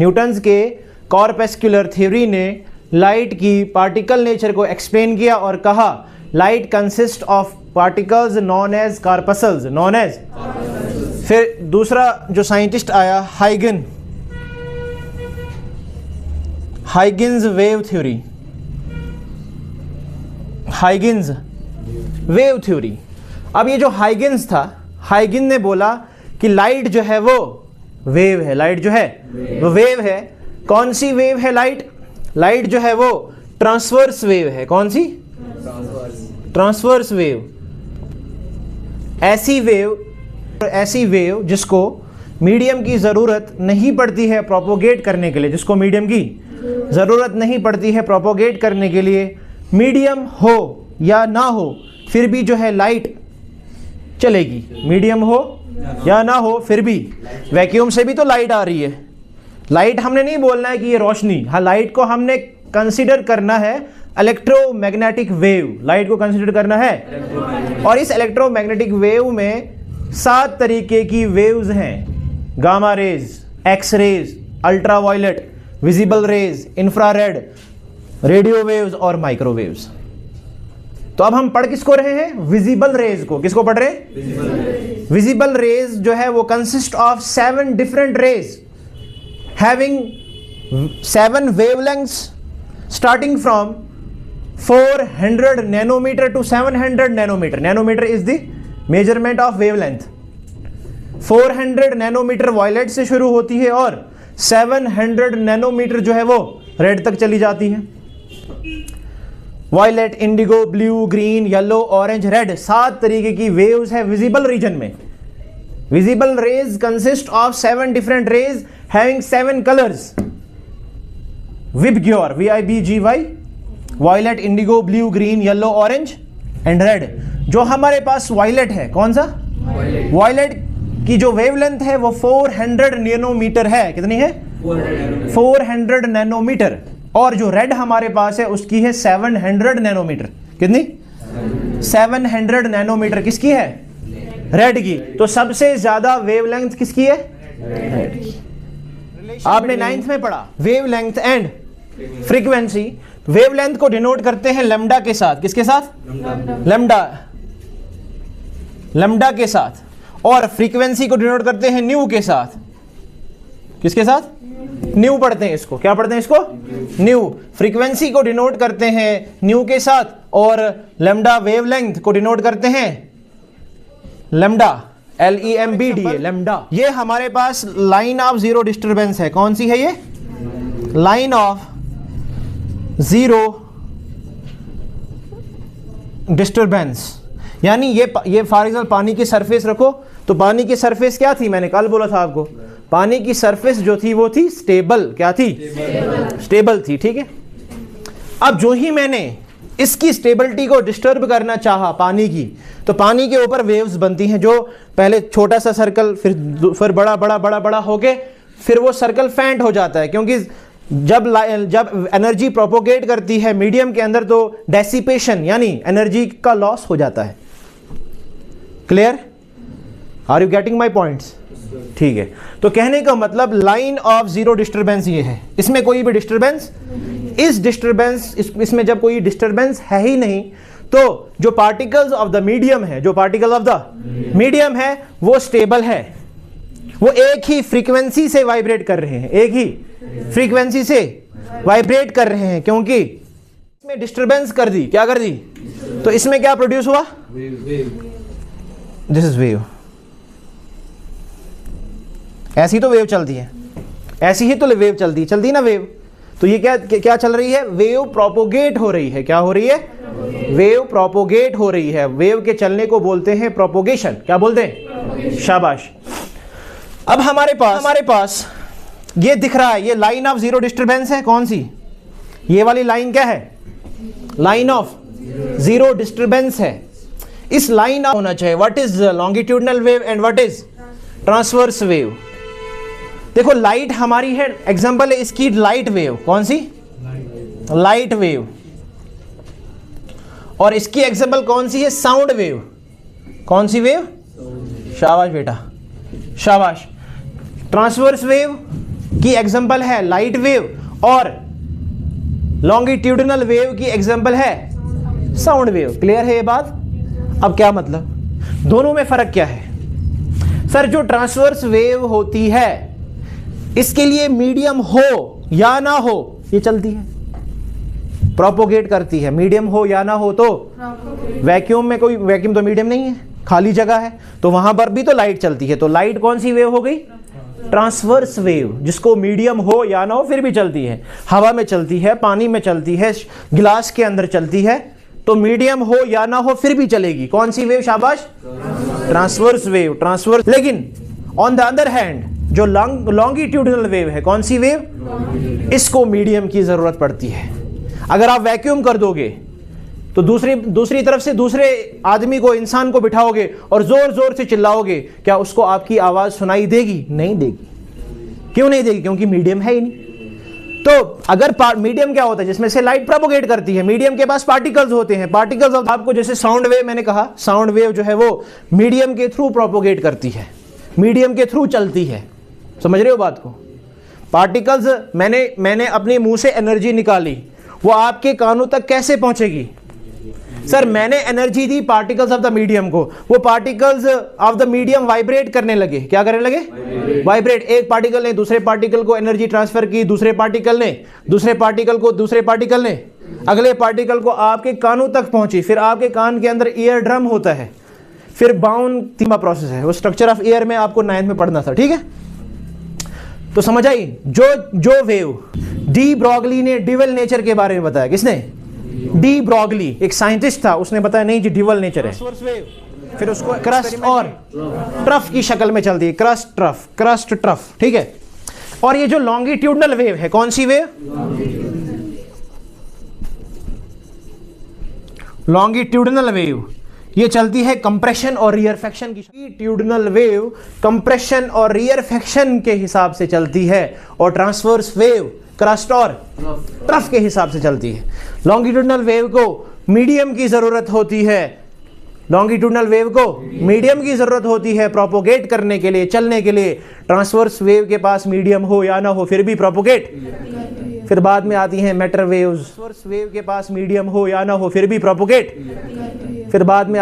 Newton's के corpuscular theory ने light की पार्टिकल नेचर को एक्सप्लेन किया और कहा light consist of particles known as corpuscles, known as. फिर दूसरा जो साइंटिस्ट आया Huygens wave theory, Huygens wave theory. अब ये जो हाइगन्स था, हाइगन ने बोला कि लाइट जो है वो वेव है, लाइट जो है वो वेव है। कौन सी वेव है लाइट? लाइट जो है वो ट्रांसवर्स वेव है। कौन सी? Transverse wave. ऐसी वेव जिसको मीडियम की ज़रूरत नहीं पड़ती है प्रोपोगेट करने के लिए, जिसको मीडियम की ज़रूरत नहीं पड़ती है प्रोपोगेट करने के लिए, मीडियम हो या ना हो फिर भी जो है लाइट चलेगी, मीडियम हो या ना हो फिर भी। वैक्यूम से भी तो लाइट आ रही है। लाइट हमने नहीं बोलना है कि ये रोशनी, हाँ लाइट को हमने कंसीडर करना है इलेक्ट्रोमैग्नेटिक वेव, लाइट को कंसीडर करना है। और इस इलेक्ट्रोमैग्नेटिक वेव में 7 तरीके की वेव्स हैं, gamma rays, X rays, ultraviolet, visible rays, infrared, radio waves और माइक्रोवेव्स। तो अब हम पढ़ किसको रहे हैं? विजिबल रेज को। किसको पढ़ रहे हैं? विजिबल रेज जो है वो consist of 7 different rays having 7 wavelengths starting from 400 nanometre to 700 nanometre. Nanometre is the measurement of wavelength. 400 nanometre violet से शुरू होती है और 700 नैनोमीटर जो है वो रेड तक चली जाती है। Violet, indigo, blue, green, yellow, orange, red, 7 तरीके की वेव्स है विजिबल रीजन में। Visible rays consist of 7 different rays having 7 colours. VIBGYOR, VIBGY, violet, indigo, blue, green, yellow, orange and red. जो हमारे पास वायलेट है, कौन सा? वायलेट की जो वेवलेंथ है वो 400 नैनोमीटर है। कितनी है? 400 नैनोमीटर। और जो रेड हमारे पास है उसकी है 700 नैनोमीटर। कितनी? 700 नैनोमीटर किसकी है? रेड की। तो सबसे ज्यादा वेवलेंथ किसकी है? रेड की। आपने 9th में पढ़ा वेवलेंथ एंड फ्रीक्वेंसी। वेवलेंथ को डिनोट करते हैं लैम्डा के साथ। किसके साथ? लैम्डा के साथ। और फ्रीक्वेंसी को डिनोट करते हैं न्यू के साथ। किसके साथ? न्यू पढ़ते हैं इसको। क्या पढ़ते हैं इसको? न्यू। फ्रीक्वेंसी को डिनोट करते हैं न्यू के साथ और लैम्डा वेवलेंथ को डिनोट करते हैं लैम्डा, LEMBDA, लैम्डा। ये हमारे पास लाइन ऑफ जीरो डिस्टरबेंस है। कौन सी है ये? Line of zero disturbance. यानी ये फॉर एग्जाम्पल पानी की सरफेस रखो, तो पानी की सरफेस क्या थी? मैंने कल बोला था आपको, पानी की सरफेस जो थी वो थी स्टेबल। क्या थी? स्टेबल थी। ठीक है। अब जो ही मैंने इसकी स्टेबिलिटी को डिस्टर्ब करना चाहा पानी की, तो पानी के ऊपर वेव्स बनती हैं, जो पहले छोटा सा सर्कल फिर बड़ा बड़ा बड़ा बड़ा होके फिर वो सर्कल फेंट हो जाता है। क्योंकि जब एनर्जी प्रोपोगेट करती है मीडियम के अंदर तो डेसिपेशन यानी एनर्जी का लॉस हो जाता है। Clear? Are you getting my points? ठीक है। तो कहने का मतलब लाइन ऑफ जीरो डिस्टरबेंस ये है। इसमें कोई भी डिस्टरबेंस, इसमें जब कोई डिस्टरबेंस है ही नहीं, तो जो पार्टिकल्स ऑफ द मीडियम है, जो पार्टिकल ऑफ द मीडियम है वो स्टेबल है। वो एक ही फ्रीक्वेंसी से वाइब्रेट कर रहे हैं, एक ही फ्रीक्वेंसी से वाइब्रेट कर रहे हैं। क्योंकि इसमें डिस्टरबेंस कर दी, क्या कर दी? तो इसमें क्या प्रोड्यूस हुआ? This is wave. ऐसी तो वेव चलती है, ऐसी ही तो वेव चलती ना वेव। तो ये क्या चल रही है? वेव प्रोपोगेट हो रही है। क्या हो रही है? वेव प्रोपोगेट हो रही है। वेव के चलने को बोलते हैं प्रोपोगेशन। क्या बोलते हैं? शाबाश। अब हमारे पास ये दिख रहा है, ये लाइन ऑफ जीरो डिस्टरबेंस है। कौन सी? ये वाली लाइन क्या है? लाइन ऑफ जीरो डिस्टरबेंस है। इस लाइन होना चाहिए what is longitudinal wave and what is transverse wave. देखो लाइट हमारी है, एग्जांपल है इसकी लाइट वेव। कौन सी? Light wave. और इसकी एग्जांपल कौन सी है? Sound wave. कौन सी वेव? शाबाश बेटा, शाबाश। ट्रांसवर्स वेव की एग्जांपल है लाइट वेव और लॉन्गिट्यूडिनल वेव की एग्जांपल है साउंड वेव। क्लियर है ये बात? अब क्या मतलब, दोनों में फर्क क्या है? सर जो ट्रांसवर्स वेव होती है इसके लिए मीडियम हो या ना हो ये चलती है, प्रोपोगेट करती है। मीडियम हो या ना हो तो वैक्यूम में कोई, वैक्यूम तो मीडियम नहीं है, खाली जगह है, तो वहां पर भी तो लाइट चलती है। तो लाइट कौन सी वेव हो गई? ट्रांसवर्स वेव, जिसको मीडियम हो या ना हो फिर भी चलती है। हवा में चलती है, पानी में चलती है, गिलास के अंदर चलती है, तो मीडियम हो या ना हो फिर भी चलेगी। कौन सी वेव? शाबाश, ट्रांसवर्स वेव, ट्रांसवर्स। लेकिन ऑन द अदर हैंड जो लॉन्गिट्यूडिनल वेव है, कौन सी वेव? इसको मीडियम की जरूरत पड़ती है। अगर आप वैक्यूम कर दोगे तो दूसरी तरफ से दूसरे आदमी को, इंसान को बिठाओगे और जोर जोर से चिल्लाओगे, क्या उसको आपकी आवाज सुनाई देगी? नहीं देगी। क्यों नहीं देगी? क्योंकि मीडियम है ही नहीं। तो अगर मीडियम क्या होता है? जिसमें से लाइट प्रोपोगेट करती है, मीडियम के पास पार्टिकल्स होते हैं। पार्टिकल्स आपको, जैसे साउंड वेव मैंने कहा, साउंड वेव जो है वो मीडियम के थ्रू प्रोपोगेट करती है, मीडियम के थ्रू चलती है। समझ रहे हो बात को? पार्टिकल्स, मैंने अपने मुंह से एनर्जी निकाली, वो आपके कानों तक कैसे पहुंचेगी? सर मैंने energy the particles of the medium को, वो particles of the medium vibrate करने लगे। क्या करने लगे? वाइब्रेट। एक पार्टिकल ने दूसरे पार्टिकल को एनर्जी ट्रांसफर की, दूसरे पार्टिकल ने दूसरे पार्टिकल को, दूसरे पार्टिकल ने अगले पार्टिकल को, आपके कानों तक पहुंची। फिर आपके कान के अंदर ईयर ड्रम होता है, फिर बाउंड तीमा प्रोसेस है। वो स्ट्रक्चर ऑफ ईयर में आपको 9th में पढ़ना था, ठीक है? तो समझ आई? जो वेव डी ब्रॉगली ने डिवल नेचर के बारे में बताया। किसने? डी ब्रॉगली, एक साइंटिस्ट था, उसने बताया नहीं जी डिवल नेचर है। फिर उसको क्रस्ट और ट्रफ की शक्ल में चलती है, क्रस्ट ट्रफ, क्रस्ट ट्रफ, ठीक है? और ये जो लॉन्गिट्यूडनल वेव है, कौन सी वेव? लॉन्गिट्यूडनल वेव, ये चलती है कंप्रेशन और रियरफेक्शन की। लॉन्गिट्यूडनल वेव कंप्रेशन और रियरफेक्शन के हिसाब से चलती है, और ट्रांसवर्स वेव क्रस्ट और ट्रफ के हिसाब से चलती है। लॉन्गिट्यूडनल वेव को मीडियम की जरूरत होती है, लॉन्गिट्यूडनल वेव को मीडियम की जरूरत होती है प्रोपोगेट करने के लिए, चलने के लिए। ट्रांसवर्स वेव के पास मीडियम हो या ना हो फिर भी प्रोपोगेट। फिर बाद में आती हैं मैटर वेव्स, ट्रांसवर्स वेव के पास मीडियम हो या ना हो फिर भी प्रोपोगेट। फिर बाद में